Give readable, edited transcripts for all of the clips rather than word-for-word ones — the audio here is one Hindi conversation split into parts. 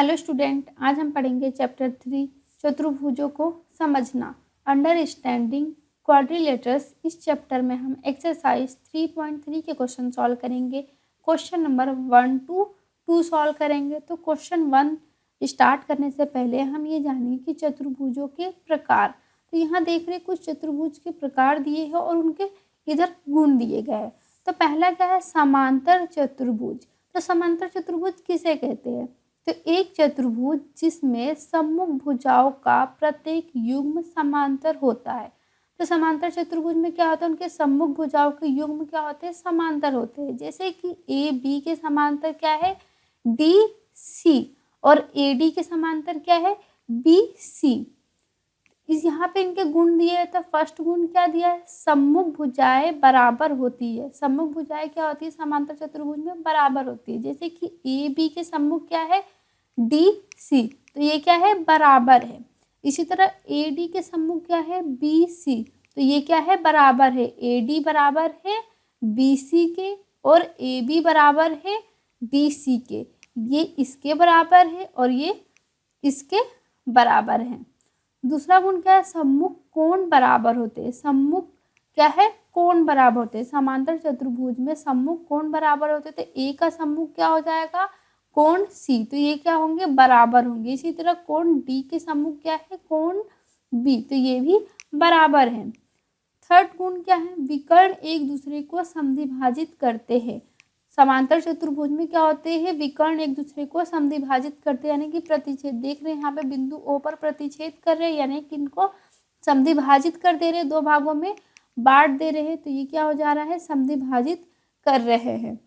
हेलो स्टूडेंट, आज हम पढ़ेंगे चैप्टर 3 चतुर्भुजों को समझना अंडरस्टैंडिंग क्वाड्रिलेटरल्स। इस चैप्टर में हम एक्सरसाइज 3.3 के क्वेश्चन सॉल्व करेंगे। क्वेश्चन नंबर 1 to 2 सॉल्व करेंगे। तो क्वेश्चन 1 स्टार्ट करने से पहले हम ये जानेंगे कि चतुर्भुजों के प्रकार। तो यहाँ देख रहे कुछ चतुर्भुज के प्रकार दिए हैं और उनके इधर गुण दिए गए हैं। तो पहला क्या है, समांतर चतुर्भुज। तो समांतर चतुर्भुज किसे कहते हैं? तो एक चतुर्भुज जिसमें सम्मुख भुजाओं का प्रत्येक युग्म समांतर होता है। तो समांतर चतुर्भुज में क्या होता है, उनके सम्मुख भुजाओं के युग्म क्या होते हैं, समांतर होते हैं। जैसे कि ए बी के समांतर क्या है, डी सी, और ए डी के समांतर क्या है, बी सी। इस यहाँ पे इनके गुण दिए हैं। तो फर्स्ट गुण क्या दिया है, सम्मुख भुजाएं बराबर होती है। सम्मुख भुजाएं क्या होती है, समांतर चतुर्भुज में बराबर होती है। जैसे कि ए बी के सम्मुख क्या है, डी सी, तो ये क्या है, बराबर है। इसी तरह ए डी के सम्मुख क्या है, बी सी, तो ये क्या है, बराबर है। ए डी बराबर है बी सी के और ए बी बराबर है डी सी के। ये इसके बराबर है और ये इसके बराबर है। दूसरा गुण क्या है, सम्मुख कोण बराबर होते हैं। सम्मुख क्या है, कोण बराबर होते हैं। समांतर चतुर्भुज में सम्मुख कोण बराबर होते हैं। तो ए का सम्मुख क्या हो जाएगा, कोण सी, तो ये क्या होंगे, बराबर होंगे। इसी तरह कोण डी के सम्मुख क्या है, कोण बी, तो ये भी बराबर है। थर्ड गुण क्या है, विकर्ण एक दूसरे को समद्विभाजित करते हैं। समांतर चतुर्भुज में क्या होते हैं, विकर्ण एक दूसरे को समद्विभाजित करते हैं, यानी कि प्रतिच्छेद। देख रहे हैं यहाँ पे बिंदु ओ पर प्रतिच्छेद कर रहे हैं, यानी कि इनको समद्विभाजित कर दे रहे हैं, दो भागों में बांट दे रहे हैं। तो ये क्या हो जा रहा है, समद्विभाजित कर रहे हैं।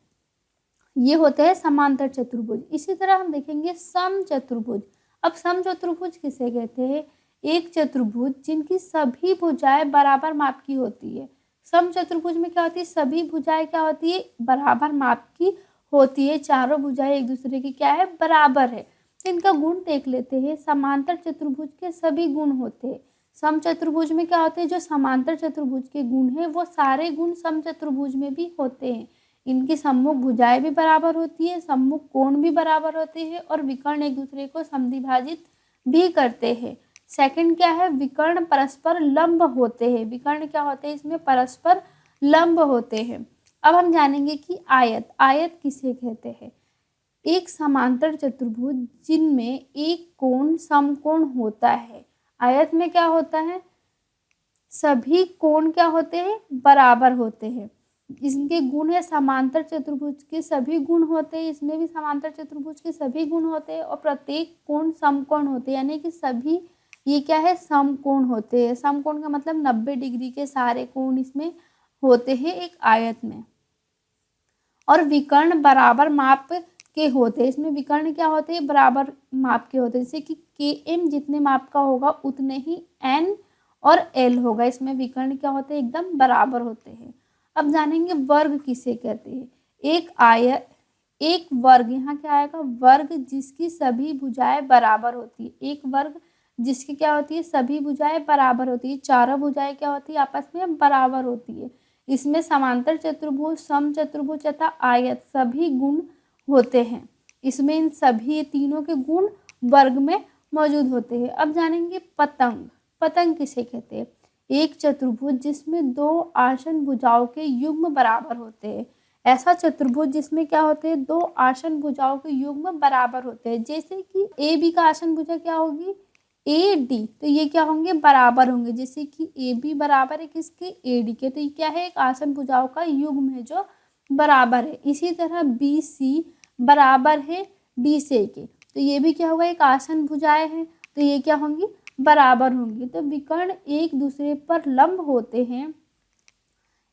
ये होते हैं समांतर चतुर्भुज। इसी तरह हम देखेंगे समचतुर्भुज। अब समचतुर्भुज किसे कहते हैं, एक चतुर्भुज जिनकी सभी भुजाएं बराबर माप की होती है। समचतुर्भुज में क्या होती है, सभी भुजाएं क्या होती है, बराबर माप की होती है। चारों भुजाएं एक दूसरे की क्या है, बराबर है। तो इनका गुण देख लेते हैं। समांतर चतुर्भुज के सभी गुण होते हैं। समचतुर्भुज में क्या होते हैं, जो समांतर चतुर्भुज के गुण है वो सारे गुण समचतुर्भुज में भी होते हैं। इनकी सम्मुख भुजाएं भी बराबर होती है, सम्मुख कोण भी बराबर होते हैं और विकर्ण एक दूसरे को समद्विभाजित भी करते हैं। सेकंड क्या है, विकर्ण परस्पर लंब होते हैं। विकर्ण क्या होते हैं, इसमें परस्पर लंब होते हैं। अब हम जानेंगे कि आयत। आयत किसे कहते हैं, एक समांतर चतुर्भुज जिनमें एक कोण समकोण होता है। आयत में क्या होता है, सभी कोण क्या होते हैं, बराबर होते हैं। इनके गुण है, समांतर चतुर्भुज के सभी गुण होते हैं। इसमें भी समांतर चतुर्भुज के सभी गुण होते हैं और प्रत्येक कोण समकोण होते हैं, यानी कि सभी ये क्या है, समकोण होते हैं। समकोण का मतलब 90 डिग्री के सारे कोण इसमें होते हैं एक आयत में। और विकर्ण बराबर माप के होते हैं। इसमें विकर्ण क्या होते हैं, बराबर माप के होते हैं। जैसे कि KM जितने माप का होगा उतने ही N और L होगा। इसमें विकर्ण क्या होते हैं, एकदम बराबर होते हैं। अब जानेंगे वर्ग किसे कहते हैं। एक आयत, एक वर्ग, यहाँ क्या आएगा, वर्ग जिसकी सभी भुजाएं बराबर होती है। एक वर्ग जिसकी क्या होती है, सभी भुजाएं बराबर होती है। चारों भुजाएं क्या होती है, आपस में बराबर होती है। इसमें समांतर चतुर्भुज, समचतुर्भुज तथा आयत सभी गुण होते हैं। इसमें इन सभी तीनों के गुण वर्ग में मौजूद होते हैं। अब जानेंगे पतंग। पतंग किसे कहते हैं, एक चतुर्भुज जिसमें दो आसन भुजाओं के युग्म बराबर होते हैं। ऐसा चतुर्भुज जिसमें क्या होते हैं, दो आसन भुजाओं के युग्म बराबर होते हैं। जैसे कि ए बी का आसन भुजा क्या होगी, ए डी, तो ये क्या होंगे, बराबर होंगे। जैसे कि ए बी बराबर है किसके, ए डी के, तो ये क्या है, एक आसन भुजाओं का युग्म है जो बराबर है। इसी तरह बी सी बराबर है डी से के, तो ये भी क्या होगा, एक आसन भुजाएं हैं, तो ये क्या होंगी, बराबर होंगी। तो विकर्ण एक दूसरे पर लंब होते हैं।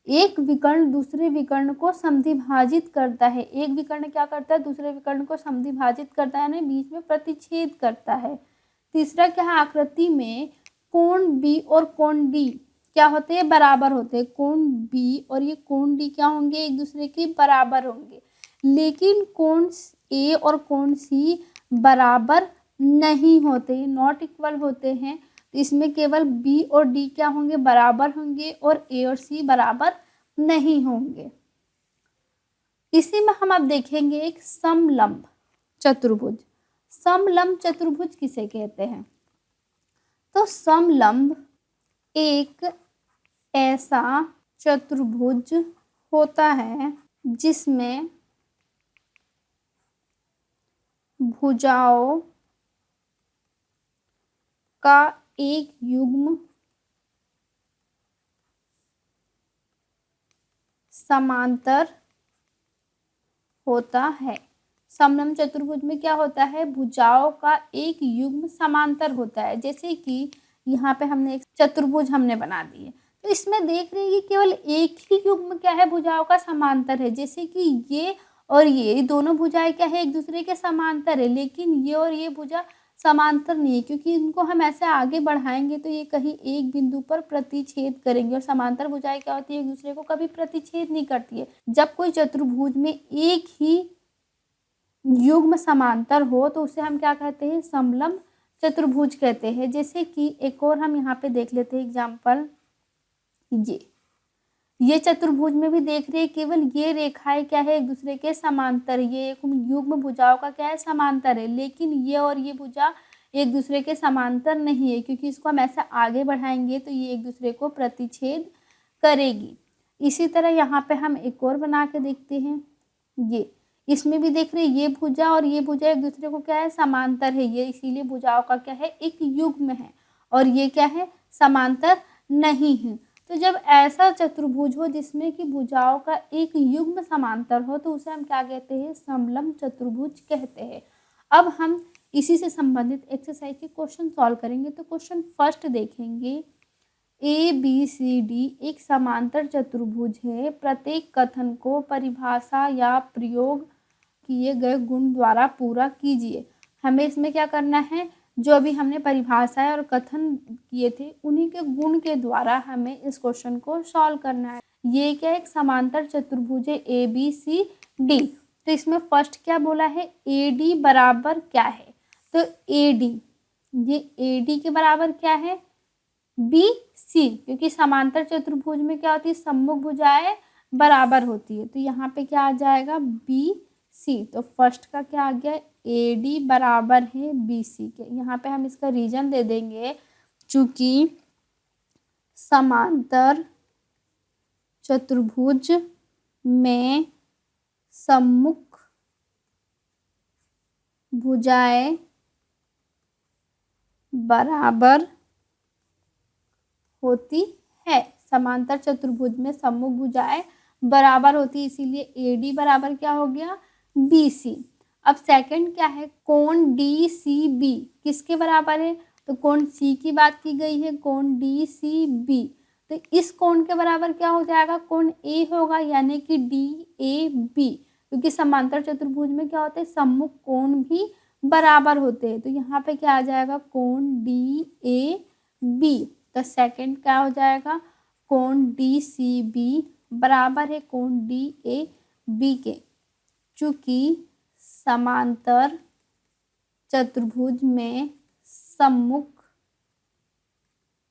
एक विकर्ण दूसरे विकर्ण को समद्विभाजित करता है। एक विकर्ण क्या करता है, दूसरे विकर्ण को समद्विभाजित करता है, यानी बीच में प्रतिच्छेद करता है। तीसरा क्या है, आकृति में कोण बी और कोण डी क्या होते हैं, बराबर होते हैं। कोण बी और ये कोण डी क्या होंगे, एक दूसरे के बराबर होंगे। लेकिन कोण ए और कोण सी बराबर नहीं होते, नॉट इक्वल होते हैं। तो इसमें केवल बी और डी क्या होंगे, बराबर होंगे और ए और सी बराबर नहीं होंगे। इसी में हम अब देखेंगे एक समलंब चतुर्भुज। समलंब चतुर्भुज किसे कहते हैं? तो समलंब एक ऐसा चतुर्भुज होता है जिसमें भुजाओं का एक युग्म समांतर होता है। समलंब चतुर्भुज में क्या होता है? भुजाओं का एक युग्म समांतर होता है। जैसे कि यहाँ पे हमने एक चतुर्भुज हमने बना दी है, तो इसमें देख रहे हैं कि केवल एक ही युग्म क्या है? भुजाओं का समांतर है। जैसे कि ये और ये दोनों भुजाएं क्या है? एक दूसरे के समांतर है, लेकिन ये और ये भुजा समांतर नहीं है, क्योंकि इनको हम ऐसे आगे बढ़ाएंगे तो ये कहीं एक बिंदु पर प्रतिच्छेद करेंगे। और समांतर भुजाएं क्या होती है? एक दूसरे को कभी प्रतिच्छेद नहीं करती है। जब कोई चतुर्भुज में एक ही युग्म समांतर हो तो उसे हम क्या कहते हैं? समलंब चतुर्भुज कहते हैं। जैसे कि एक और हम यहाँ पे देख लेते हैं एग्जाम्पल, ये चतुर्भुज में भी देख रहे हैं केवल ये रेखाएं क्या है? एक दूसरे के समांतर। ये एक युग्म भुजाओं का क्या है? समांतर है, लेकिन ये और ये भुजा एक दूसरे के समांतर नहीं है, क्योंकि इसको हम ऐसा आगे बढ़ाएंगे तो ये एक दूसरे को प्रतिच्छेद करेगी। इसी तरह यहाँ पे हम एक और बना के देखते हैं। ये इसमें भी देख रहे हैं ये भुजा और ये भुजा एक दूसरे को क्या है? समांतर है। ये इसीलिए भुजाओं का क्या है? एक युग्म है, और ये क्या है? समांतर नहीं है। तो जब ऐसा चतुर्भुज हो जिसमें कि भुजाओं का एक युग्म समांतर हो तो उसे हम क्या कहते हैं? समलंब चतुर्भुज कहते हैं। अब हम इसी से संबंधित एक्सरसाइज के क्वेश्चन सॉल्व करेंगे। तो क्वेश्चन फर्स्ट देखेंगे, ABCD एक समांतर चतुर्भुज है। प्रत्येक कथन को परिभाषा या प्रयोग किए गए गुण द्वारा पूरा कीजिए। हमें इसमें क्या करना है? जो अभी हमने परिभाषाएं और कथन किए थे उन्हीं के गुण के द्वारा हमें इस क्वेश्चन को सॉल्व करना है। ये क्या? एक समांतर चतुर्भुज है ABCD। तो इसमें फर्स्ट क्या बोला है? AD बराबर क्या है? तो AD, ये AD के बराबर क्या है? BC, क्योंकि समांतर चतुर्भुज में क्या होती है? सम्मुख भुजाएं बराबर होती है। तो यहाँ पे क्या आ जाएगा? BC। तो फर्स्ट का क्या आ गया? AD बराबर है BC के। यहाँ पे हम इसका रीजन दे देंगे, चूंकि समांतर चतुर्भुज में सम्मुख भुजाएं बराबर होती है। समांतर चतुर्भुज में सम्मुख भुजाएं बराबर होती है, इसीलिए AD बराबर क्या हो गया? BC। अब सेकंड क्या है? कोण DCB किसके बराबर है? तो कोण C की बात की गई है, कोण DCB। तो इस कोण के बराबर क्या हो जाएगा? कोण A होगा, यानी कि DAB, क्योंकि समांतर चतुर्भुज में क्या होते हैं? सम्मुख कोण भी बराबर होते हैं। तो यहाँ पे क्या आ जाएगा? कोण DAB। तो सेकंड क्या हो जाएगा? कोण DCB बराबर है कोण DAB के। चूंकि समांतर चतुर्भुज में सम्मुख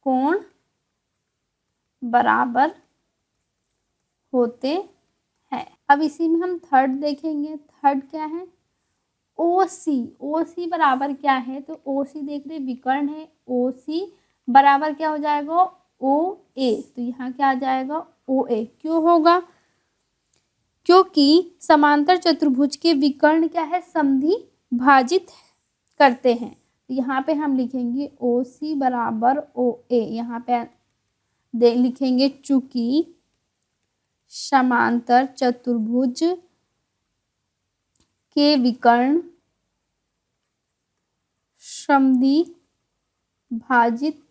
कोण बराबर होते हैं। अब इसी में हम थर्ड देखेंगे। थर्ड क्या है? OC बराबर क्या है? तो OC देख रहे विकर्ण है। OC बराबर क्या हो जाएगा? OA। तो यहाँ क्या आ जाएगा? OA। क्यों होगा? क्योंकि समांतर चतुर्भुज के विकर्ण क्या है? समद्वि भाजित करते हैं। तो यहाँ पे हम लिखेंगे OC बराबर OA। यहाँ पे लिखेंगे चूंकि समांतर चतुर्भुज के विकर्ण समद्वि भाजित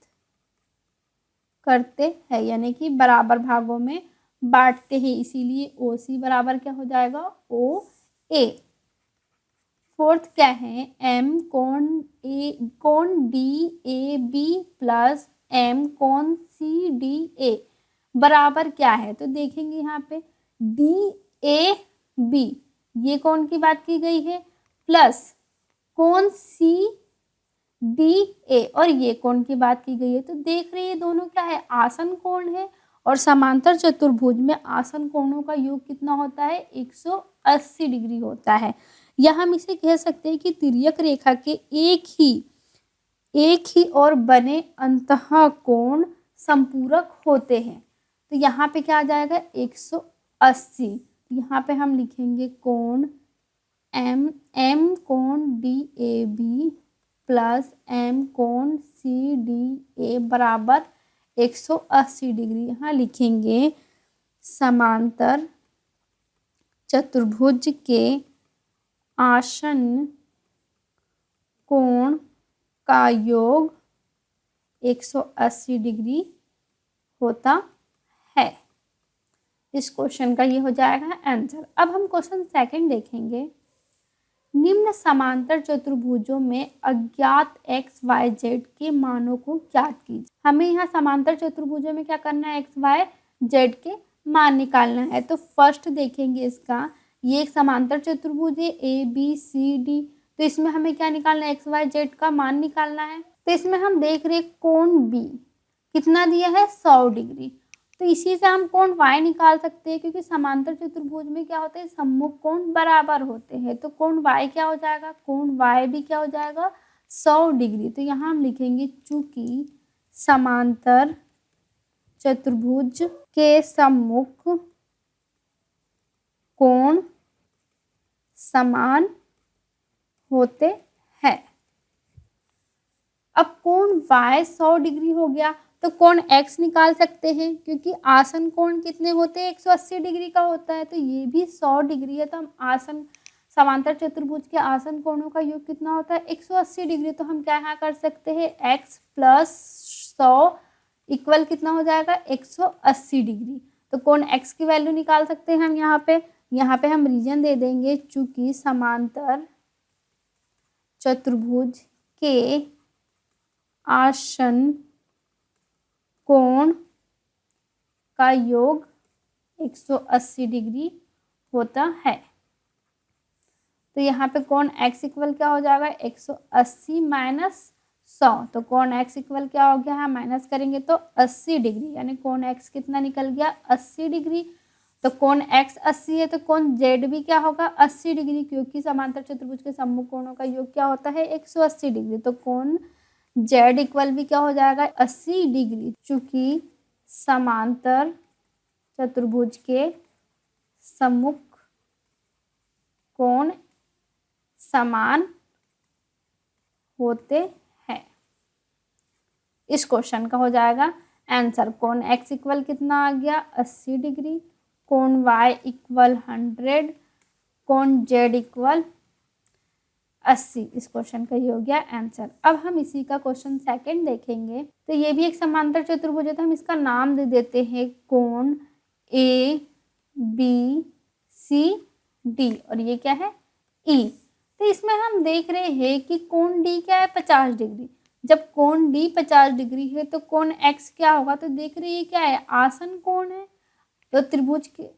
करते हैं, यानी कि बराबर भागों में बांटते हैं, इसीलिए OC बराबर क्या हो जाएगा? OA। फोर्थ क्या है? M कोण DAB प्लस M कोण CDA बराबर क्या है? तो देखेंगे यहाँ पे DAB ये कोण की बात की गई है, प्लस कोण CDA और ये कोण की बात की गई है। तो देख रहे हैं ये दोनों क्या है? आसन कोण है। और समांतर चतुर्भुज में आसन कोणों का योग कितना होता है? 180 डिग्री होता है। या हम इसे कह सकते हैं कि तिर्यक रेखा के एक ही और बने अंतः कोण संपूरक होते हैं। तो यहाँ पे क्या आ जाएगा 180। यहाँ पे हम लिखेंगे कोण एम कोण DAB प्लस एम कोण CDA बराबर 180 डिग्री। यहाँ लिखेंगे समांतर चतुर्भुज के आसन्न कोण का योग 180 डिग्री होता है। इस क्वेश्चन का ये हो जाएगा आंसर। अब हम क्वेश्चन सेकंड देखेंगे। निम्न समांतर चतुर्भुजों में अज्ञात x y z के मानों को ज्ञात कीजिए। हमें यहाँ समांतर चतुर्भुजों में क्या करना है, x y z के मान निकालना है। तो फर्स्ट देखेंगे इसका, ये एक समांतर चतुर्भुज है ABCD। तो इसमें हमें क्या निकालना है, x y z का मान निकालना है। तो इसमें हम देख रहे कोण B कितना दिया है 100 डिग्री। तो इसी से हम कोण y निकाल सकते हैं, क्योंकि समांतर चतुर्भुज में क्या होता है, सम्मुख कोण बराबर होते हैं। तो कोण y क्या हो जाएगा, कोण y भी क्या हो जाएगा 100 डिग्री। तो यहाँ हम लिखेंगे चूंकि समांतर चतुर्भुज के सम्मुख कोण समान होते हैं। अब कोण y 100 डिग्री हो गया, तो कोण x निकाल सकते हैं, क्योंकि आसन कोण कितने होते हैं 180 डिग्री का होता है। तो ये भी 100 डिग्री है। तो हम आसन समांतर चतुर्भुज के आसन कोणों का योग कितना होता है 180 डिग्री। तो हम क्या यहाँ कर सकते हैं x प्लस 100 इक्वल कितना हो जाएगा 180 डिग्री। तो कोण x की वैल्यू निकाल सकते हैं हम यहाँ पे हम रीजन दे देंगे, चूंकि समांतर चतुर्भुज के आसन कोण का योग 180 डिग्री होता है। तो यहाँ पे कोण x इक्वल क्या हो जाएगा 180 माइनस 100। तो कोण x इक्वल क्या हो गया, माइनस करेंगे तो 80 डिग्री, यानी कोण x कितना निकल गया 80 डिग्री। तो कोण x 80 है, तो कोण z भी क्या होगा 80 डिग्री, क्योंकि समांतर चतुर्भुज के सम्मुख कोणों का योग क्या होता है 180 डिग्री। तो कोण z इक्वल भी क्या हो जाएगा 80 डिग्री, चूंकि समांतर चतुर्भुज के सम्मुख कोण समान होते हैं। इस क्वेश्चन का हो जाएगा आंसर। कोण x इक्वल कितना आ गया 80 डिग्री, कोण y इक्वल 100, कोण z इक्वल 80। इस क्वेश्चन का ये हो गया आंसर। अब हम इसी का क्वेश्चन सेकंड देखेंगे। तो ये भी एक समांतर चतुर्भुज है, तो हम इसका नाम दे देते हैं कोण ABCD, और ये क्या है E। तो इसमें हम देख रहे हैं कि कोण D क्या है 50 डिग्री। जब कोण D 50 डिग्री है, तो कोण X क्या होगा, तो देख रहे हैं क्या है आसन कोण है। तो त्रिभुज के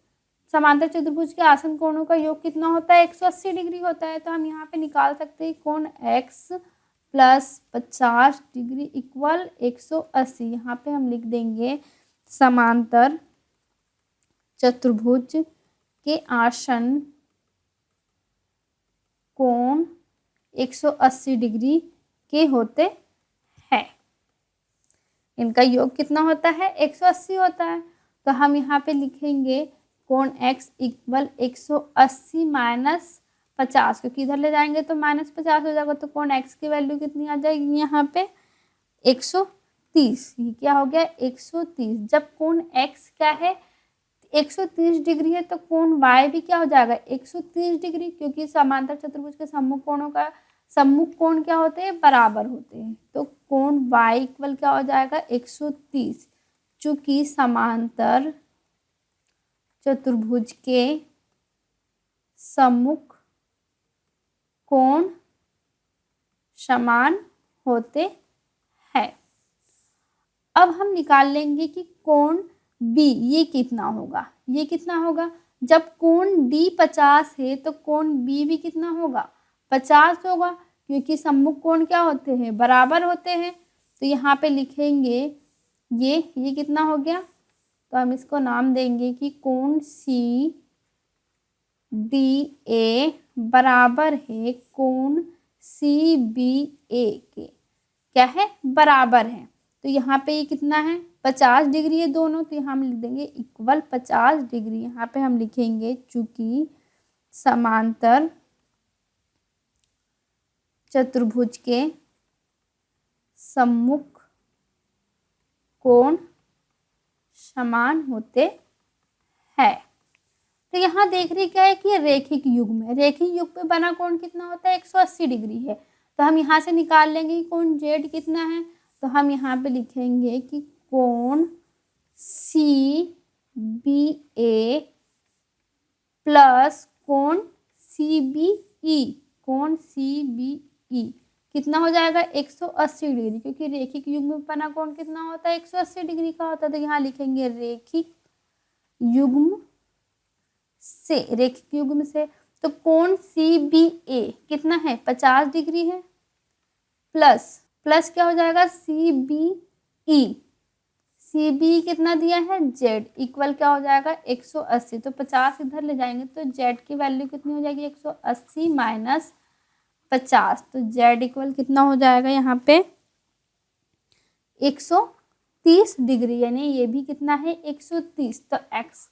समांतर चतुर्भुज के आसन कोणों का योग कितना होता है 180 डिग्री होता है। तो हम यहाँ पे निकाल सकते हैं कोण x प्लस 50 डिग्री इक्वल 180। यहाँ पे हम लिख देंगे समांतर चतुर्भुज के आसन कोण 180 डिग्री के होते हैं। इनका योग कितना होता है 180 होता है। तो हम यहाँ पे लिखेंगे कोण x इक्वल 180 माइनस 50, क्योंकि इधर ले जाएंगे तो माइनस 50 हो जाएगा। तो कोण x की वैल्यू कितनी आ जाएगी यहाँ पे 130। ये क्या हो गया 130। जब कोण x क्या है 130 डिग्री है, तो कोण y भी क्या हो जाएगा 130 डिग्री, क्योंकि समांतर चतुर्भुज के सम्मुख कोणों का सम्मुख कोण क्या होते हैं बराबर होते हैं। तो कोण y इक्वल क्या हो जाएगा 130, चूंकि समांतर चतुर्भुज के सम्मुख कोण समान होते हैं। अब हम निकाल लेंगे कि कोण B ये कितना होगा। ये कितना होगा, जब कोण D 50 है, तो कोण B भी कितना होगा 50 होगा, क्योंकि सम्मुख कोण क्या होते हैं बराबर होते हैं। तो यहाँ पे लिखेंगे ये कितना हो गया, तो हम इसको नाम देंगे कि कोण C डी ए बराबर है कोण सी बी ए के, क्या है, बराबर है। तो यहाँ पे ये कितना है, 50 डिग्री है दोनों, तो यहाँ हम लिख देंगे इक्वल 50 डिग्री। यहाँ पे हम लिखेंगे चूंकि समांतर चतुर्भुज के सम्मुख कोण समान होते हैं। तो यहाँ देख रही क्या है कि ये रेखिक युग्म है। रेखिक युग्म पे बना कोण कितना होता है, 180 डिग्री है। तो हम यहाँ से निकाल लेंगे कि कोण जेड कितना है। तो हम यहाँ पे लिखेंगे कि कोण सी बी ए प्लस कोण सी बी ई, कोण सी बी ई कितना हो जाएगा, 180 डिग्री, क्योंकि रेखिक युग्म में बना कोण कितना होता है, 180 डिग्री का होता है। तो यहाँ लिखेंगे रेखिक युग्म से, रेखिक युग्म से। तो कोण सी बी ए कितना है, 50 डिग्री है, प्लस क्या हो जाएगा, C B E, C B कितना दिया है, जेड, इक्वल क्या हो जाएगा, 180। तो 50 इधर ले जाएंगे तो जेड की वैल्यू कितनी हो जाएगी, 180 माइनस 50। तो जेड इक्वल कितना हो जाएगा यहाँ पे 130 डिग्री, यानी ये भी कितना है 130। तो एक्स,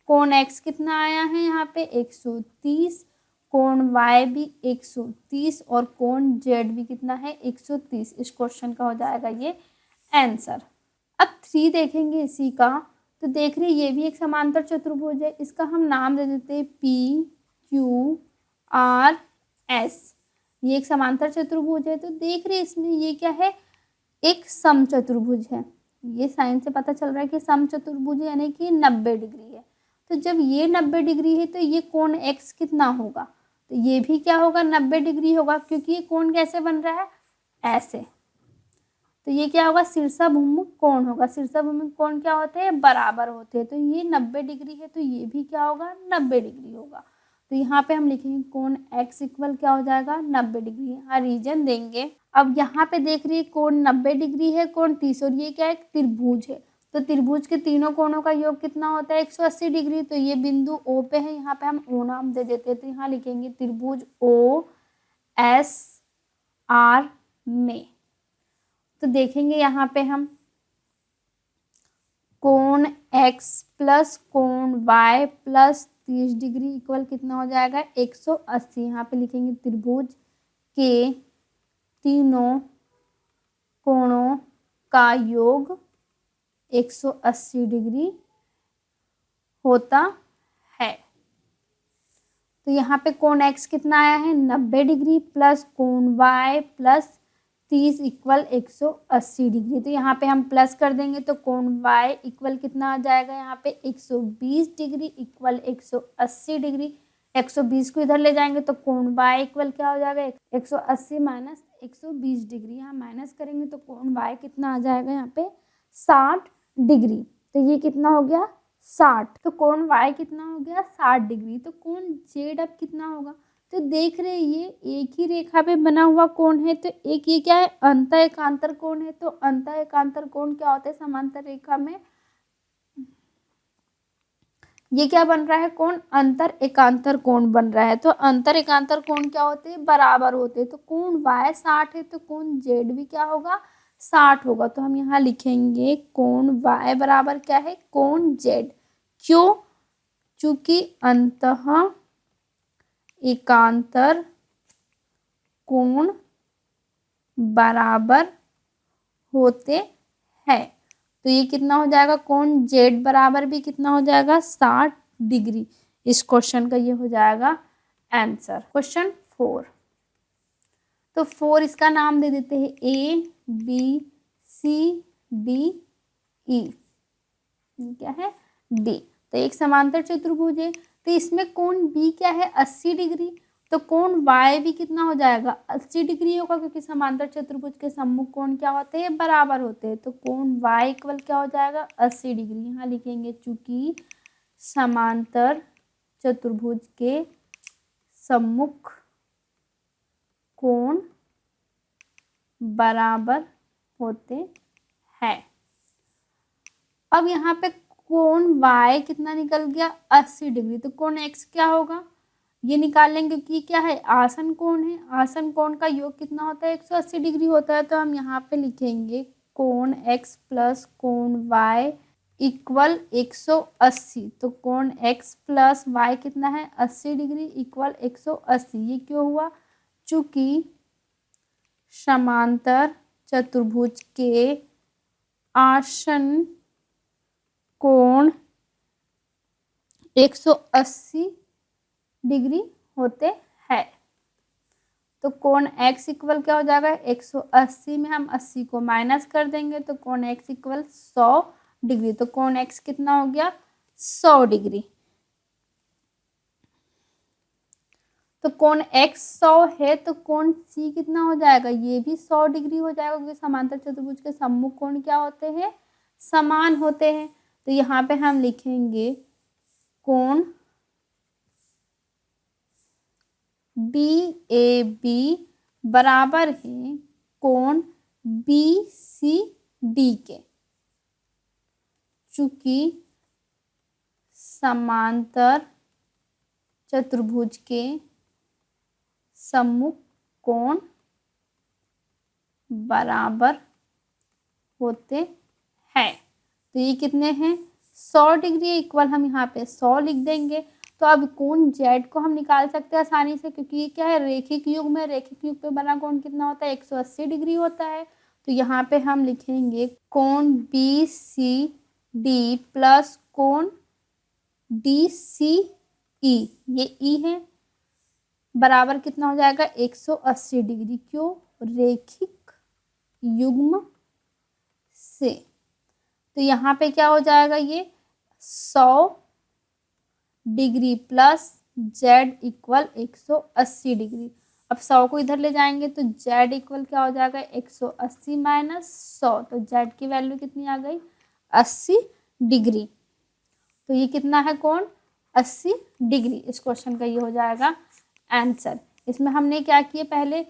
कोण एक्स कितना आया है यहाँ पे 130, कोण वाई भी 130 और कोण जेड भी कितना है 130। इस क्वेश्चन का हो जाएगा ये आंसर। अब 3 देखेंगे इसी का। तो देख रहे ये भी एक समांतर चतुर्भुज है, इसका हम नाम दे देते हैं पी क्यू आर एस। ये एक समांतर चतुर्भुज है। तो देख रहे इसमें ये क्या है, एक समचतुर्भुज है। ये साइन से पता चल रहा है कि समचतुर्भुज है, यानी कि 90 डिग्री है। तो जब ये 90 डिग्री है तो ये कोण x कितना होगा, तो ये भी क्या होगा 90 डिग्री होगा, क्योंकि ये कोण कैसे बन रहा है, ऐसे। तो ये क्या होगा, शीर्षाभिमुख कोण होगा। शीर्षाभिमुख कोण क्या होते हैं, बराबर होते हैं। तो ये 90 डिग्री है तो ये भी क्या होगा, 90 डिग्री होगा। तो यहाँ पे हम लिखेंगे कोण x इक्वल क्या हो जाएगा, 90 डिग्री। यहाँ रीजन देंगे। अब यहाँ पे देख रही है कोण 90 डिग्री है, कोण 30, और ये क्या है, त्रिभुज है। तो त्रिभुज के तीनों कोणों का योग कितना होता है, 180 डिग्री। तो ये बिंदु O पे है, यहाँ पे हम O नाम दे देते हैं। तो यहाँ लिखेंगे त्रिभुज OSR में। तो देखेंगे यहाँ पे हम कोण x प्लस कोण y प्लस 30 डिग्री इक्वल कितना हो जाएगा, 180। यहाँ पे लिखेंगे त्रिभुज के तीनों कोणों का योग 180 डिग्री होता है। तो यहाँ पे कोण x कितना आया है, 90 डिग्री प्लस कोण y प्लस 30 इक्वल 180 डिग्री। तो यहाँ पे हम प्लस कर देंगे तो कोण y इक्वल कितना आ जाएगा, यहाँ पे 120 डिग्री इक्वल 180 डिग्री। 120 को इधर ले जाएंगे तो कोण y इक्वल क्या हो जाएगा, 180 माइनस 120 डिग्री। यहाँ माइनस करेंगे तो कोण y कितना आ जाएगा, यहाँ पे 60 डिग्री। तो ये कितना हो गया 60। तो कोण y कितना हो गया 60 डिग्री। तो कोण z अब कितना होगा, तो देख रहे ये एक ही रेखा पे बना हुआ कोण है। तो एक ये क्या है, अंतः एकांतर कोण है। तो अंतः एकांतर कोण क्या होता है, समांतर रेखा में ये क्या बन रहा है, कोण अंतर एकांतर कोण बन रहा है। तो अंतर एकांतर कोण क्या होते हैं, बराबर होते हैं। तो कोण y 60 है तो कोण z भी क्या होगा, 60 होगा। तो हम यहाँ लिखेंगे कोण y बराबर क्या है, कोण z। क्यों, चूंकि अंतः एकांतर कोण बराबर होते हैं। तो ये कितना हो जाएगा, कोण z बराबर भी कितना हो जाएगा, 60 डिग्री। इस क्वेश्चन का ये हो जाएगा आंसर। क्वेश्चन 4। तो 4 इसका नाम दे देते हैं A B C D E, क्या है, D। तो एक समांतर चतुर्भुज है। तो इसमें कोण B क्या है, 80 डिग्री। तो कोण y भी कितना हो जाएगा, 80 डिग्री होगा, क्योंकि समांतर चतुर्भुज के सम्मुख कोण क्या होते हैं, बराबर होते हैं। तो कोण y इक्वल क्या हो जाएगा, 80 डिग्री। यहाँ लिखेंगे चूंकि समांतर चतुर्भुज के सम्मुख कोण बराबर होते हैं। अब यहाँ पे कोण y कितना निकल गया, 80 डिग्री। तो कोण x क्या होगा, ये निकाल लेंगे क्योंकि क्या है, आसन कोण है। आसन कोण का योग कितना होता है, 180 डिग्री होता है। तो हम यहाँ पे लिखेंगे कोण x प्लस कोण y इक्वल 180। तो कोण x प्लस y कितना है, 80 डिग्री इक्वल 180। ये क्यों हुआ, चूंकि समांतर चतुर्भुज के आसन कोण 180 डिग्री होते हैं। तो कोण x इक्वल क्या हो जाएगा, 180 में हम 80 को माइनस कर देंगे तो कोण x इक्वल 100 डिग्री। तो कोण x कितना हो गया, 100 डिग्री। तो कोण x 100 है तो कोण c कितना हो जाएगा, ये भी 100 डिग्री हो जाएगा, क्योंकि समांतर चतुर्भुज के सम्मुख कोण क्या होते हैं, समान होते हैं। तो यहाँ पे हम लिखेंगे कोण DAB बराबर है कोण BCD के, चूंकि समांतर चतुर्भुज के सम्मुख कोण बराबर होते हैं। तो ये कितने हैं, 100 डिग्री इक्वल हम यहाँ पे 100 लिख देंगे। तो अब कोण Z को हम निकाल सकते हैं आसानी से, क्योंकि ये क्या है, रेखिक युग में। रेखिक युग पे बना कोण कितना होता है, 180 डिग्री होता है। तो यहाँ पे हम लिखेंगे कोण BCD प्लस कोण DCE, ये E है, बराबर कितना हो जाएगा, 180 डिग्री। क्यों, रेखिक युग्म से। तो यहाँ पे क्या हो जाएगा, ये 100 degree plus Z equal 180 degree. अब 100 को इधर ले जाएंगे तो Z इक्वल क्या हो जाएगा, 180 माइनस 100। तो Z की वैल्यू कितनी आ गई, 80 डिग्री। तो ये कितना है कोण, 80 डिग्री। इस क्वेश्चन का ये हो जाएगा आंसर। इसमें हमने क्या किया, पहले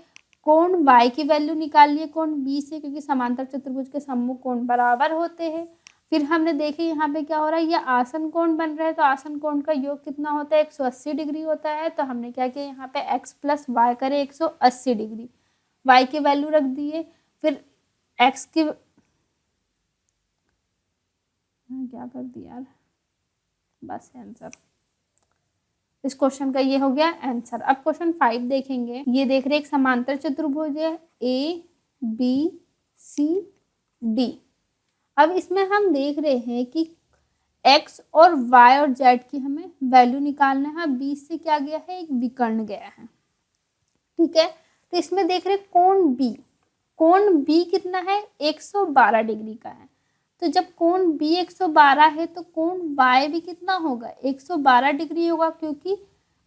कोण y की वैल्यू निकाल लिए कोण B से, क्योंकि समांतर चतुर्भुज के सम्मुख कोण बराबर होते हैं। फिर हमने देखे यहाँ पे क्या हो रहा है, ये आसन कोण बन रहा है। तो आसन कोण का योग कितना होता है, 180 डिग्री होता है। तो हमने क्या किया, यहाँ पे x प्लस वाई करे 180 डिग्री, y की वैल्यू रख दिए। फिर x की क्या कर दिया यार, बस आंसर। इस क्वेश्चन का ये हो गया आंसर। अब क्वेश्चन 5 देखेंगे। ये देख रहे एक समांतर चतुर्भुज है ABCD। अब इसमें हम देख रहे हैं कि x और y और z की हमें वैल्यू निकालना है। बीच से क्या गया है, एक विकर्ण गया है, ठीक है। तो इसमें देख रहे कोण B, कोण B कितना है, 112 डिग्री का है। तो जब कोण B 112 है तो कोण y भी कितना होगा, 112 डिग्री होगा, क्योंकि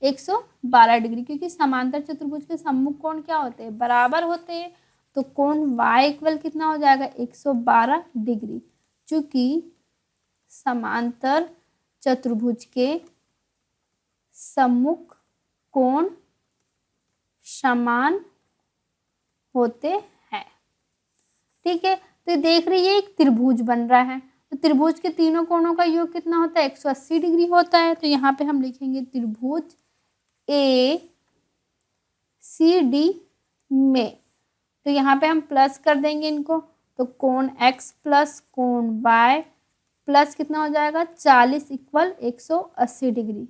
112 डिग्री, क्योंकि समांतर चतुर्भुज के सम्मुख कोण क्या होते हैं, बराबर होते हैं। तो कोण y इक्वल कितना हो जाएगा, 112 डिग्री, चूंकि समांतर चतुर्भुज के सम्मुख कोण समान होते हैं, ठीक है। तो देख रही है एक त्रिभुज बन रहा है। तो त्रिभुज के तीनों कोणों का योग कितना होता है, 180 डिग्री होता है। तो यहाँ पे हम लिखेंगे त्रिभुज ACD में, तो यहाँ पे हम प्लस कर देंगे इनको। तो कोण x प्लस कोण y प्लस कितना हो जाएगा, 40 इक्वल 180 डिग्री,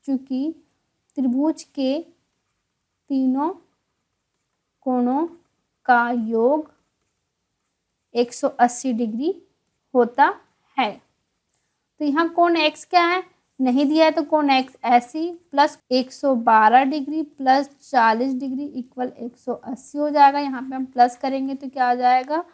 चूंकि त्रिभुज के तीनों कोणों का योग 180 डिग्री होता है। तो यहाँ कोण x क्या है, नहीं दिया है, तो कोण x ऐसी plus 112 degree plus 40 degree equal 180 हो जाएगा। यहाँ पे हम प्लस करेंगे तो क्या आ जाएगा,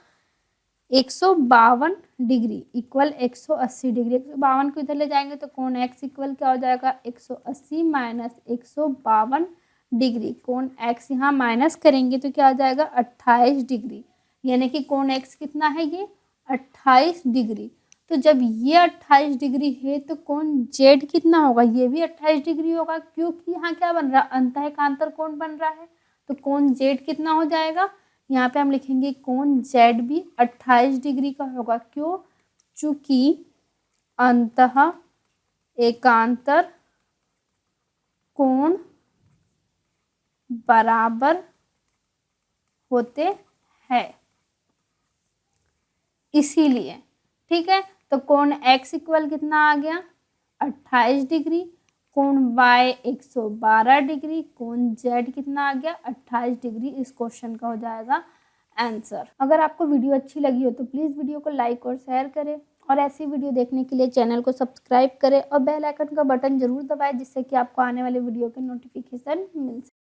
152 डिग्री इक्वल 180 डिग्री। 152 को इधर ले जाएंगे तो कोण x इक्वल क्या हो जाएगा, 180 माइनस 152 डिग्री। कोण x यहाँ माइनस करेंगे तो क्या आ जाएगा, 28 डिग्री। यानी कि कोण x कितना है, ये 28 डिग्री। तो जब ये 28 डिग्री है तो कोण z कितना होगा, ये भी 28 डिग्री होगा, क्योंकि यहाँ क्या बन रहा है, अंतःकांतर कोण बन रहा है। तो कोण z कितना हो जाएगा, यहाँ पे हम लिखेंगे कोण z भी 28 डिग्री का होगा। क्यों, चूंकि अंतः एकांतर कोण बराबर होते हैं, इसीलिए। ठीक है, तो कोण x इक्वल कितना आ गया 28 डिग्री, कोण y 112 डिग्री, कोण z कितना आ गया 28 डिग्री। इस क्वेश्चन का हो जाएगा आंसर। अगर आपको वीडियो अच्छी लगी हो तो प्लीज़ वीडियो को लाइक और शेयर करें, और ऐसी वीडियो देखने के लिए चैनल को सब्सक्राइब करें और बेल आइकन का बटन जरूर दबाएं, जिससे कि आपको आने वाले वीडियो के नोटिफिकेशन मिल सके।